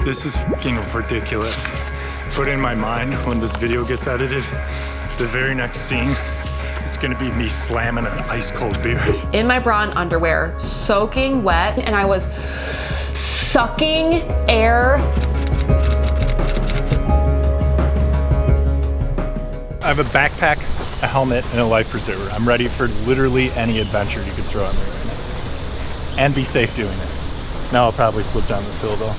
This is fucking ridiculous. But in my mind, when this video gets edited, the very next scene, it's gonna be me slamming an ice cold beer. In my bra and underwear, soaking wet, and I was sucking air. I have a backpack, a helmet, and a life preserver. I'm ready for literally any adventure you could throw at me right now. And be safe doing it. Now I'll probably slip down this hill though.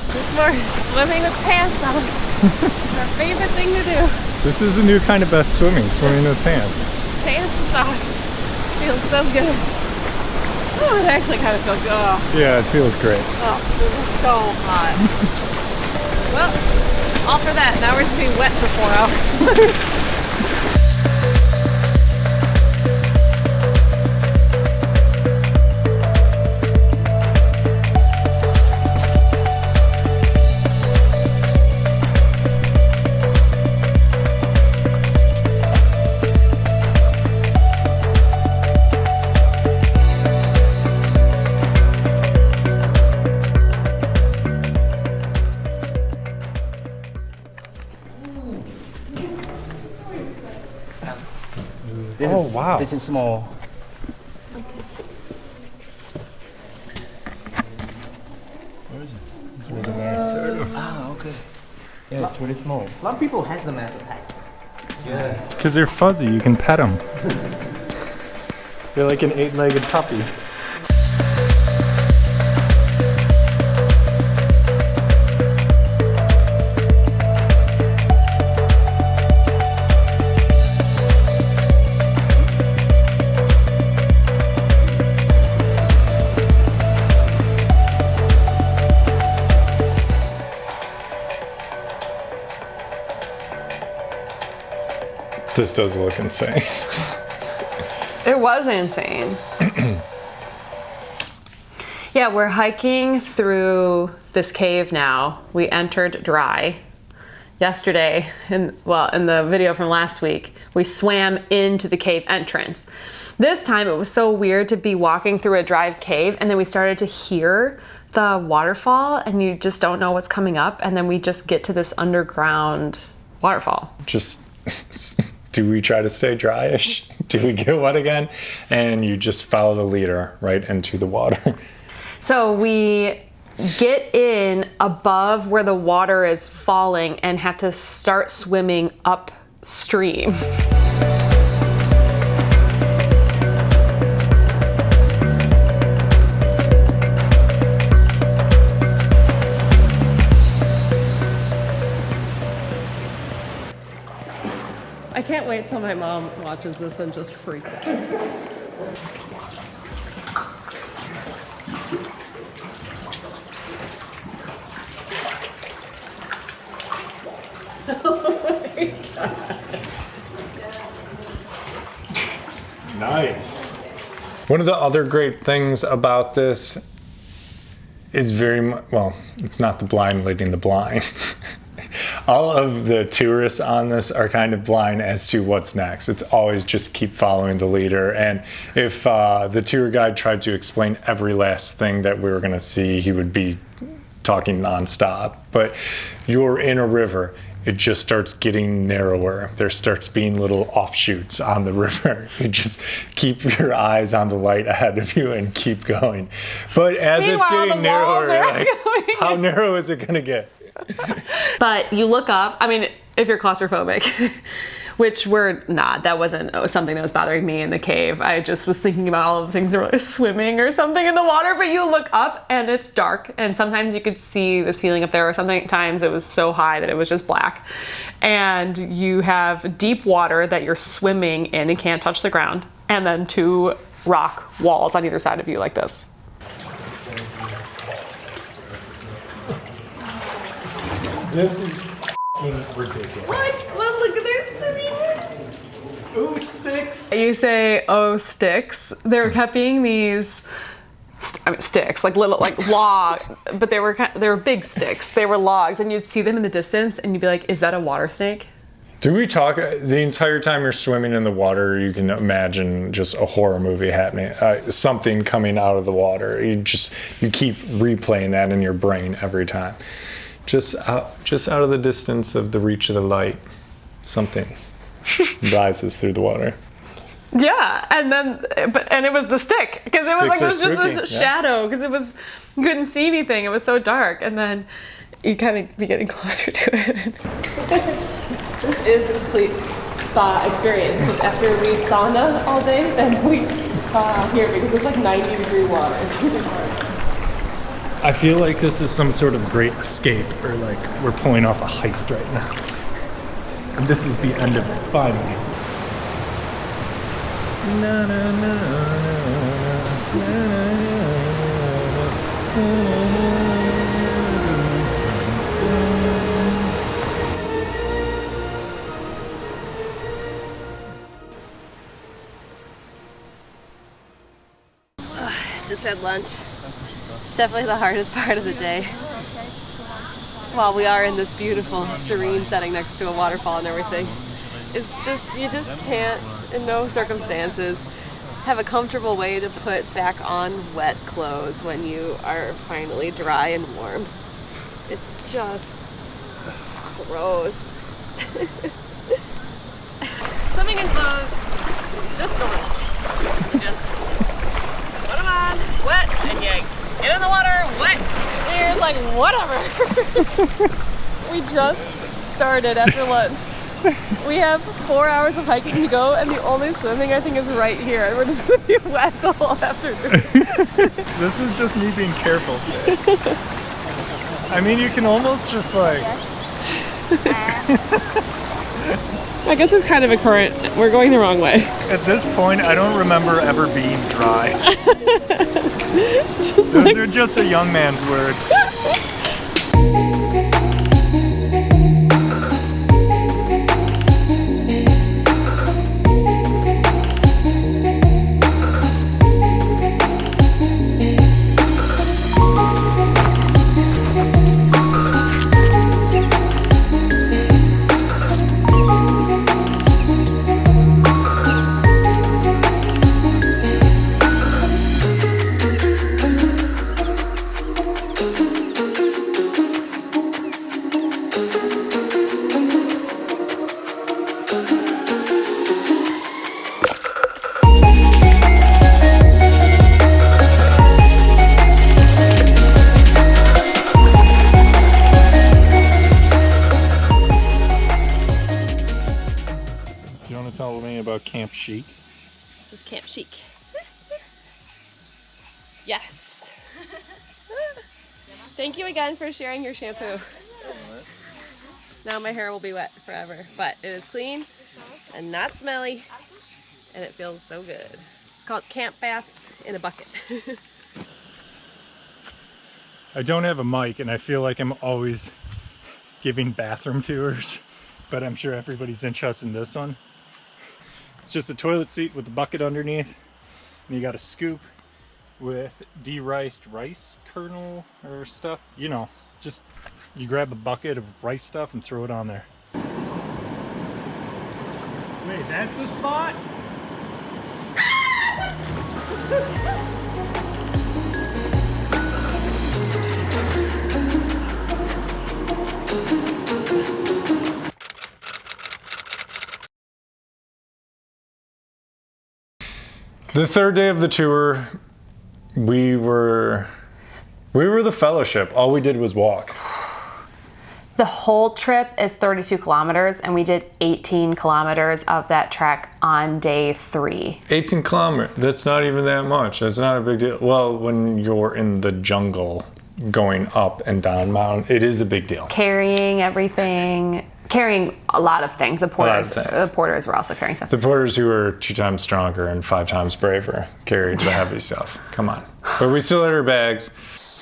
This more swimming with pants on. It's our favorite thing to do. This is the new kind of best swimming with pants. Pants and socks. Feels so good. Oh, it actually kind of feels good. Oh, Yeah, it feels great. this is so hot. Well, all for that. Now we're just being wet for 4 hours. Wow. This is small. Where is it? It's really nice. Ah, okay. Yeah, it's really small. A lot of people has them as a pet. Yeah. Because they're fuzzy, you can pet them. They're like an 8-legged puppy. This does look insane. It was insane. Yeah, we're hiking through this cave now. We entered dry. Yesterday, in the video from last week, we swam into the cave entrance. This time it was so weird to be walking through a dry cave, and then we started to hear the waterfall, and you just don't know what's coming up, and then we just get to this underground waterfall. Just, do we try to stay dryish? Do we get wet again? And you just follow the leader right into the water. So we get in above where the water is falling and have to start swimming upstream. I can't wait till my mom watches this and just freaks out. Oh my God. Nice. One of the other great things about this is it's not the blind leading the blind. All of the tourists on this are kind of blind as to what's next. It's always just keep following the leader. And if the tour guide tried to explain every last thing that we were gonna see, he would be talking nonstop. But you're in a river. It just starts getting narrower. There starts being little offshoots on the river. You just keep your eyes on the light ahead of you and keep going. But as it's getting narrower, like, how narrow is it gonna get? But you look up, I mean, if you're claustrophobic, which we're not, that wasn't something that was bothering me in the cave. I just was thinking about all the things that were like swimming or something in the water, but you look up and it's dark, and sometimes you could see the ceiling up there, or sometimes it was so high that it was just black. And you have deep water that you're swimming in and can't touch the ground, and then 2 rock walls on either side of you like this. This is ridiculous. What? Well, look, there's 3. Ooh, sticks. You say, oh, sticks. There kept being these, sticks, like little, like log, but they were big sticks. They were logs, and you'd see them in the distance, and you'd be like, is that a water snake? Do we talk the entire time you're swimming in the water? You can imagine just a horror movie happening, something coming out of the water. You keep replaying that in your brain every time. Just out of the distance of the reach of the light, something rises through the water. Yeah, and it was the stick, because it was like Sticks are just this spooky, yeah. shadow, because you couldn't see anything. It was so dark, and then you kind of be getting closer to it. This is the complete spa experience, because after we sauna all day, then we spa here because it's like 90-degree water. It's really hard. I feel like this is some sort of great escape, or like we're pulling off a heist right now. And this is the end of it, finally. Na, na, na, Just had lunch. Definitely the hardest part of the day. While we are in this beautiful, serene setting next to a waterfall and everything, it's just, you just can't, in no circumstances, have a comfortable way to put back on wet clothes when you are finally dry and warm. It's just gross. Swimming in clothes is just normal. You just put them on, wet, and you get in the water, wet. And you're just like, whatever. We just started after lunch. We have 4 hours of hiking to go, and the only swimming I think is right here. And we're just gonna be wet the whole afternoon. This is just me being careful today. I mean, you can almost just like... I guess there's kind of a current. We're going the wrong way. At this point, I don't remember ever being dry. Those are just a young man's words. Tell me about Camp Chic. This is Camp Chic. Yes. Thank you again for sharing your shampoo. Now my hair will be wet forever, but it is clean and not smelly, and it feels so good. It's called Camp Baths in a Bucket. I don't have a mic, and I feel like I'm always giving bathroom tours, but I'm sure everybody's interested in this one. It's just a toilet seat with a bucket underneath, and you got a scoop with de-riced rice kernel or stuff. You know, just you grab a bucket of rice stuff and throw it on there. Wait, that's the spot? The third day of the tour, we were the fellowship. All we did was walk. The whole trip is 32 kilometers, and we did 18 kilometers of that trek on day 3. 18 kilometers, that's not even that much. That's not a big deal. Well, when you're in the jungle going up and down mountain, it is a big deal. Carrying everything, carrying a lot of things. The porters were also carrying stuff. The porters who are 2 times stronger and 5 times braver carried the heavy stuff. Come on. But we still had our bags.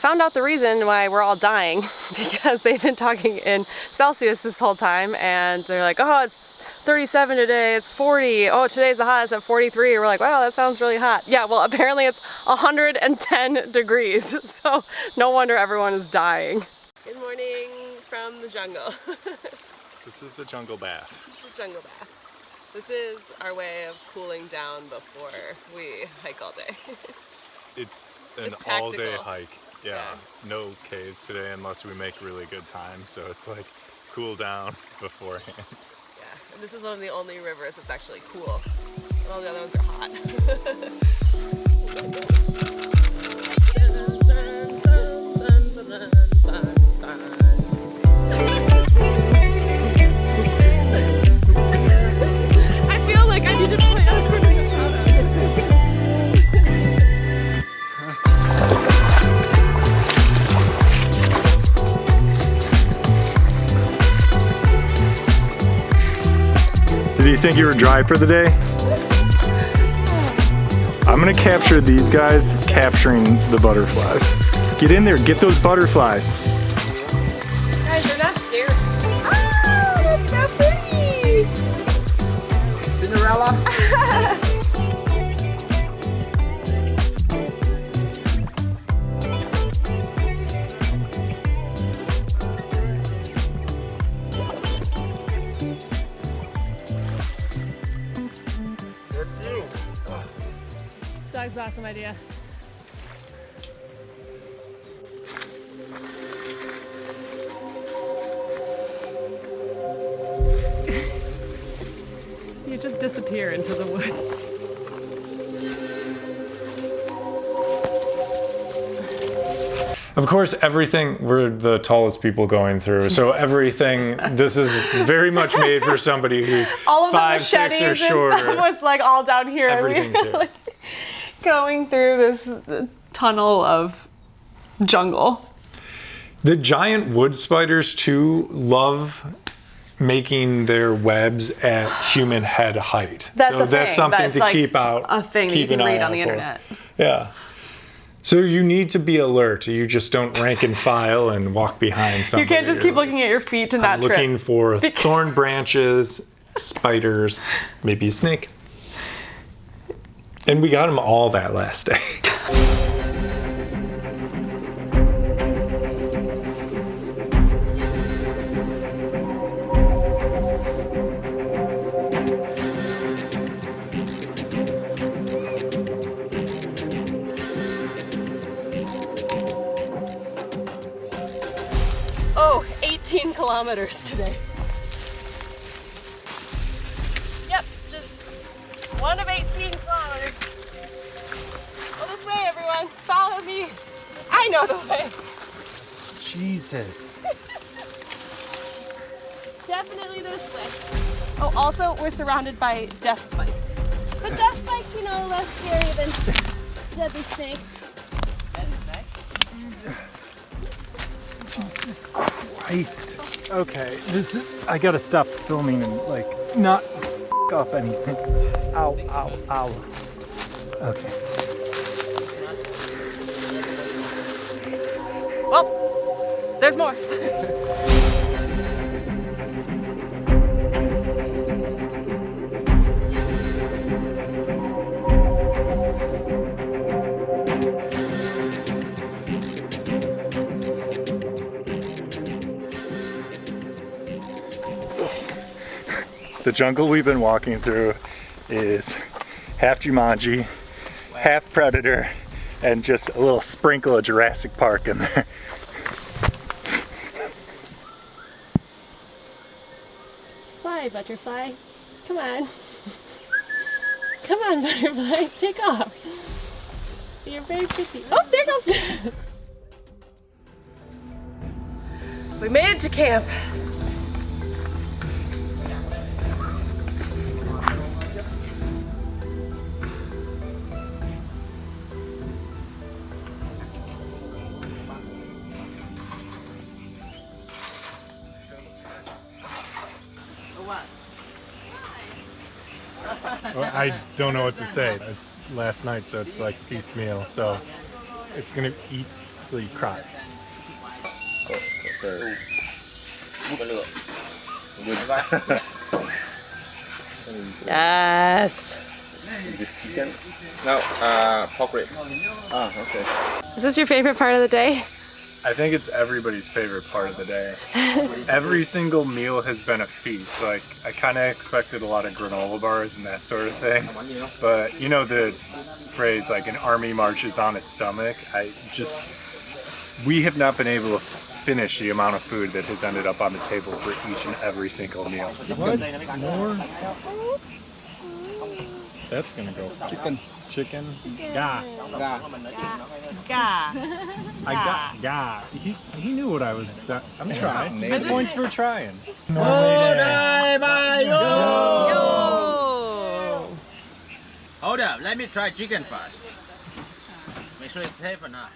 Found out the reason why we're all dying, because they've been talking in Celsius this whole time, and they're like, oh, it's 37 today, it's 40, oh, today's the hottest at 43. We're like, wow, that sounds really hot. Yeah, well, apparently it's 110 degrees, so no wonder everyone is dying. Good morning from the jungle. This is the jungle bath. The jungle bath. This is our way of cooling down before we hike all day. It's an It's all-day tactical. hike. Yeah, no caves today unless we make really good time. So it's like cool down beforehand. Yeah, and this is one of the only rivers that's actually cool. All the other ones are hot. I feel like I need to play out Did you think you were dry for the day? I'm gonna capture these guys capturing the butterflies. Get in there, get those butterflies. Guys, they're not scared. Oh, that's so pretty! Cinderella. That's you. Dog's awesome idea. You just disappear into the woods. Of course, everything, we're the tallest people going through, so everything, this is very much made for somebody who's All of 5'6" the machetes or and shorter. stuff was like all down here. and we Everything's were, here. like, going through this tunnel of jungle. The giant wood spiders too love making their webs at human head height. That's so a that's thing. something That's to like keep out. A thing that keep you can an eye read on out the for. internet. Yeah. So you need to be alert. You just don't rank and file and walk behind somebody. You can't just keep looking at your feet to not trip. looking for thorn branches, spiders, maybe a snake. And we got them all that last day. Oh, 18 kilometers today. Yep, just one of 18 kilometers. Go this way, everyone. Follow me. I know the way. Jesus. Definitely this way. Oh, also, we're surrounded by death spikes. But death spikes, you know, less scary than deadly snakes. Jesus Christ. Okay, this is, I gotta stop filming and like not f up anything. Ow, ow, ow. Okay. Well, there's more. The jungle we've been walking through is half Jumanji, half Predator, and just a little sprinkle of Jurassic Park in there. Fly, butterfly. Come on. Come on, butterfly. Take off. You're very pretty. Oh, there goes. We made it to camp. Well, I don't know what to say. It's last night, so it's like feast meal. So it's gonna eat till you cry. Yes. This chicken? No, pork rib. Ah, okay. Is this your favorite part of the day? I think it's everybody's favorite part of the day. Every single meal has been a feast. Like, I kind of expected a lot of granola bars and that sort of thing. But you know the phrase, like, an army marches on its stomach? We have not been able to finish the amount of food that has ended up on the table for each and every single meal. What? More? That's gonna go. Chicken. Gah. He knew what I was. I'm trying. Yeah, points for trying. Hold up, let me try chicken first. Make sure it's safe or not.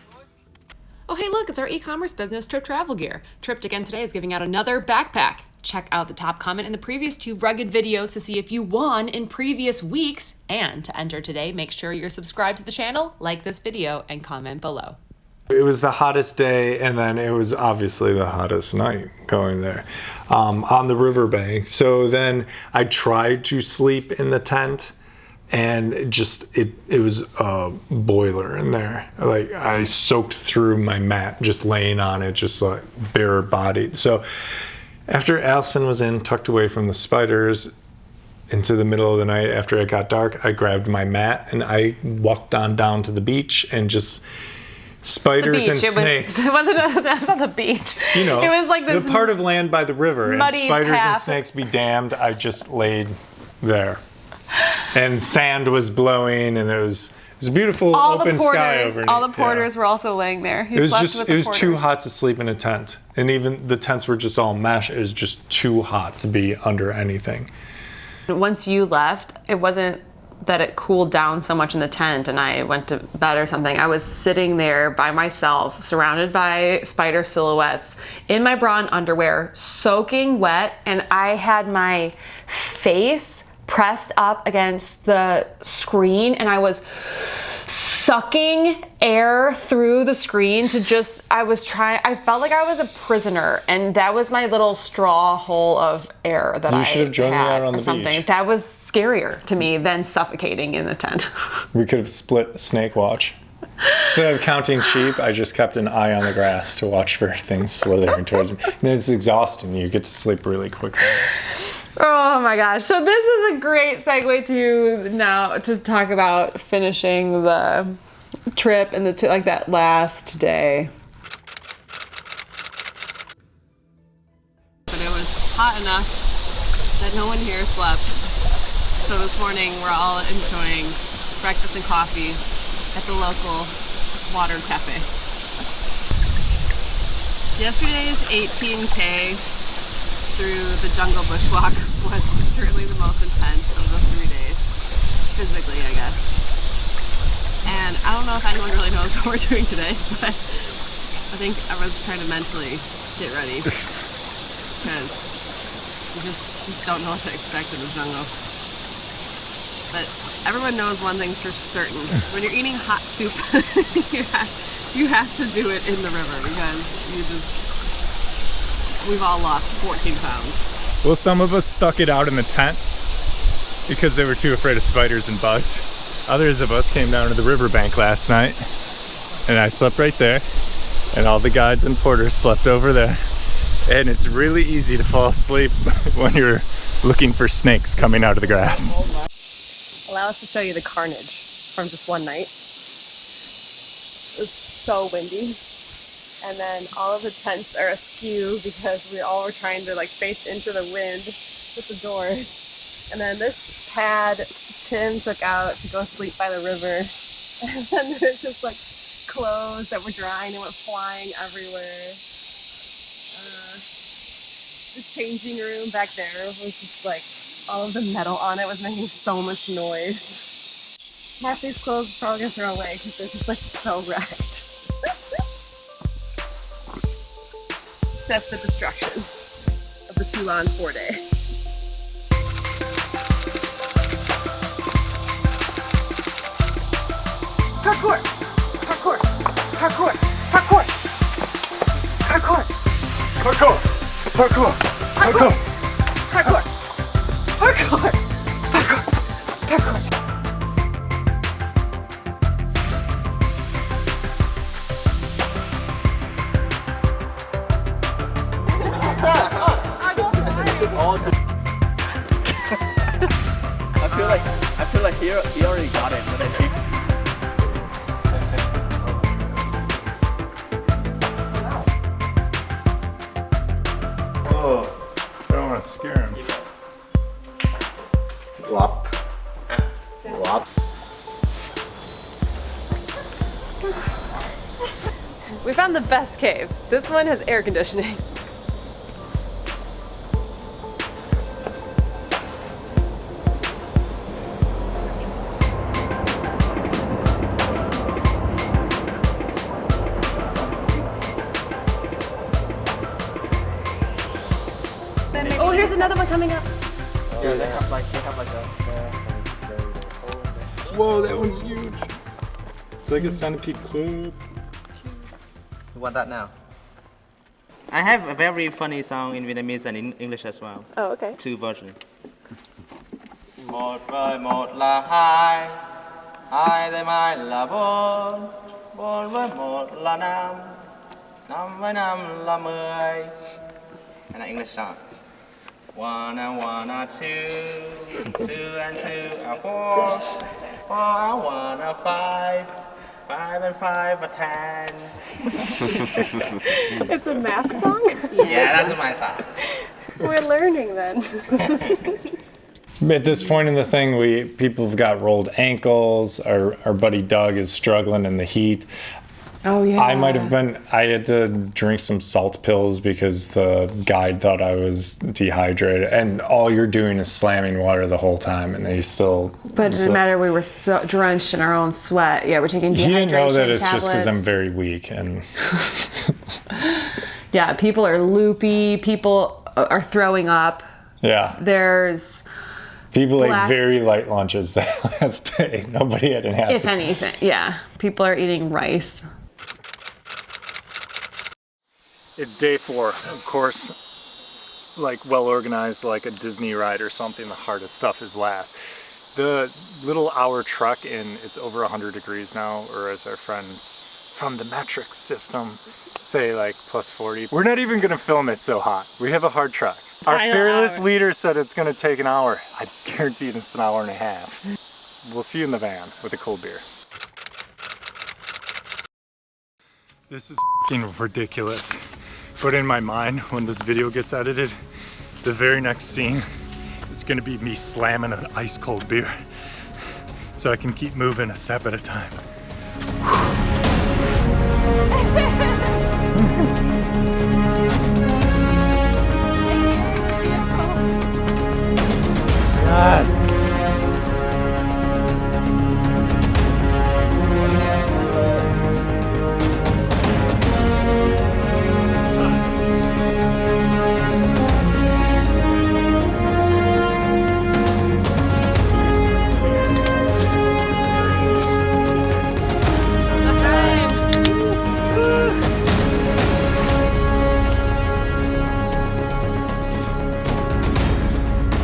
Oh, hey, look, it's our e-commerce business, Trip Travel Gear. Tripped Again Today is giving out another backpack. Check out the top comment in the previous 2 rugged videos to see if you won in previous weeks. And to enter today, make sure you're subscribed to the channel, like this video, and comment below. It was the hottest day, and then it was obviously the hottest night going there on the riverbank. So then I tried to sleep in the tent, and it was a boiler in there. Like, I soaked through my mat just laying on it, just like bare bodied. So after Allison was tucked away from the spiders into the middle of the night, after it got dark, I grabbed my mat and I walked on down to the beach and just spiders and snakes. That's not the beach. You know, it was like this the part of land by the river, and muddy spiders path. and snakes be damned. I just laid there. And sand was blowing, and it was a beautiful open sky overnight. All the porters were also laying there. It was too hot to sleep in a tent, and even the tents were just all mesh. It was just too hot to be under anything. Once you left, it wasn't that it cooled down so much in the tent and I went to bed or something. I was sitting there by myself, surrounded by spider silhouettes, in my bra and underwear, soaking wet, and I had my face pressed up against the screen and I was sucking air through the screen I felt like I was a prisoner, and that was my little straw hole of air that I should have joined me out on the beach. That was scarier to me than suffocating in the tent. We could have split snake watch. Instead of counting sheep, I just kept an eye on the grass to watch for things slithering towards me. And it's exhausting. You get to sleep really quickly. Oh my gosh. So this is a great segue to talk about finishing the trip and that last day. But it was hot enough that no one here slept. So this morning we're all enjoying breakfast and coffee at the local water cafe. Yesterday's 18K through the jungle bushwalk was certainly the most intense of the 3 days, physically, I guess. And I don't know if anyone really knows what we're doing today, but I think everyone's trying to mentally get ready because you just don't know what to expect in the jungle. But everyone knows one thing's for certain: when you're eating hot soup, you have to do it in the river because we've all lost 14 pounds. Well, some of us stuck it out in the tent because they were too afraid of spiders and bugs. Others of us came down to the riverbank last night, and I slept right there, and all the guides and porters slept over there. And it's really easy to fall asleep when you're looking for snakes coming out of the grass. Allow us to show you the carnage from just one night. It was so windy. And then all of the tents are askew because we all were trying to face into the wind with the doors. And then this pad Tim took out to go sleep by the river. And then there's just clothes that were drying and went flying everywhere. The changing room back there was just all of the metal on it was making so much noise. Half these clothes are probably gonna throw away because they're just so wrecked. That's the destruction of the Toulon 4-day. Parkour! Parkour! Parkour! Parkour! Parkour! Parkour! Parkour! Parkour! Parkour! Parkour! Parkour! Parkour! I feel like he already got it, but I think. Oh, I don't want to scare him. Wop. Wop. We found the best cave. This one has air conditioning. Oh, here's another one coming up. Yeah, they have like a. Whoa, that one's huge. It's like a centipede club. You want that now? I have a very funny song in Vietnamese and in English as well. Oh, okay. 2 versions. Một với một là hai, hai với hai là bốn, bốn với một là năm, năm với năm là 10. And an English song. 1 and 1 are 2, 2 and 2 are 4, 4 and 1 are 5, 5 and 5 are 10. It's a math song? Yeah, that's my song. We're learning then. At this point in the thing, people have got rolled ankles. Our buddy Doug is struggling in the heat. Oh yeah. I had to drink some salt pills because the guide thought I was dehydrated, and all you're doing is slamming water the whole time, and they still. But it doesn't matter. We were so drenched in our own sweat. Yeah, we're taking dehydration He didn't know that it's tablets. just because I'm very weak, and Yeah, people are loopy. People are throwing up. yeah, There's, people ate black- very light lunches that last day. Nobody had an happy. if anything, yeah, people are eating rice. It's day 4, of course, like well organized like a Disney ride or something. The hardest stuff is last. The little hour trek in, it's over 100 degrees now, or as our friends from the metric system say, like plus 40. We're not even gonna film it so hot. We have a hard trek. Our fearless leader said it's gonna take an hour. I guarantee it's an hour and a half. We'll see you in the van with a cold beer. This is f***ing ridiculous. But in my mind, when this video gets edited, the very next scene is gonna be me slamming an ice cold beer so I can keep moving a step at a time. Yes!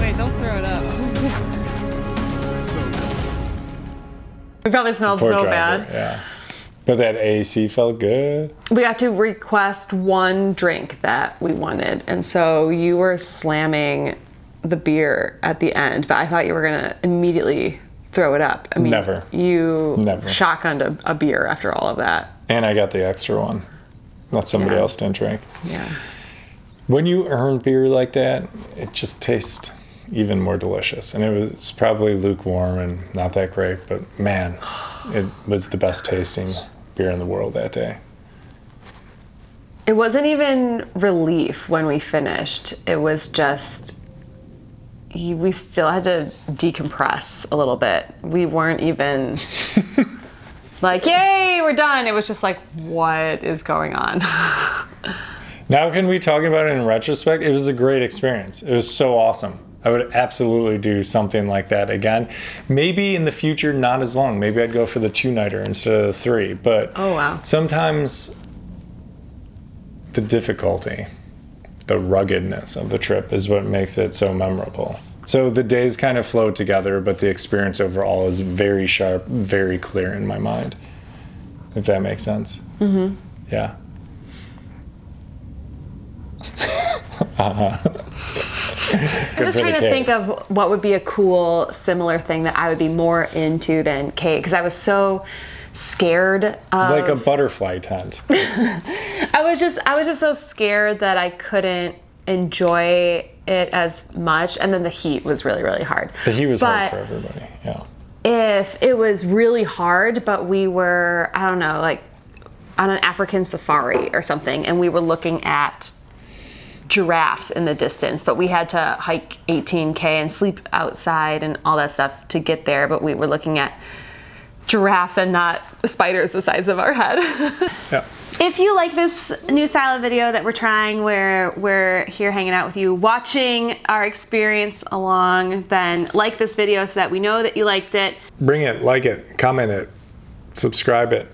Wait, don't throw it up. We probably smelled Poor so driver, bad. yeah. But that AC felt good. We got to request one drink that we wanted, and so you were slamming the beer at the end, but I thought you were gonna immediately throw it up. I mean, Never. You Never. shotgunned a beer after all of that. And I got the extra one. That somebody Yeah. else didn't drink. Yeah. When you earn beer like that, it just tastes even more delicious. And it was probably lukewarm and not that great, but man, it was the best tasting beer in the world that day. It wasn't even relief when we finished. It was just, we still had to decompress a little bit. We weren't even like, yay, we're done. It was just like, what is going on? Now can we talk about it in retrospect? It was a great experience. It was so awesome. I would absolutely do something like that again. Maybe in the future, not as long. Maybe I'd go for the 2-nighter instead of the 3. But Oh, wow. sometimes the difficulty, the ruggedness of the trip is what makes it so memorable. So the days kind of flow together, but the experience overall is very sharp, very clear in my mind, if that makes sense. Mm-hmm. Yeah. I'm just trying to think of what would be a cool, similar thing that I would be more into than cave, because I was so scared of... Like a butterfly tent. I was just so scared that I couldn't enjoy it as much, and then the heat was really, really hard. The heat was hard for everybody, yeah. If it was really hard, but we were, I don't know, like on an African safari or something, and we were looking at giraffes in the distance, but we had to hike 18K and sleep outside and all that stuff to get there, but we were looking at giraffes and not spiders the size of our head. Yeah. If you like this new style of video that we're trying, where we're here hanging out with you, watching our experience along, then like this video so that we know that you liked it. Bring it, like it, comment it, subscribe it.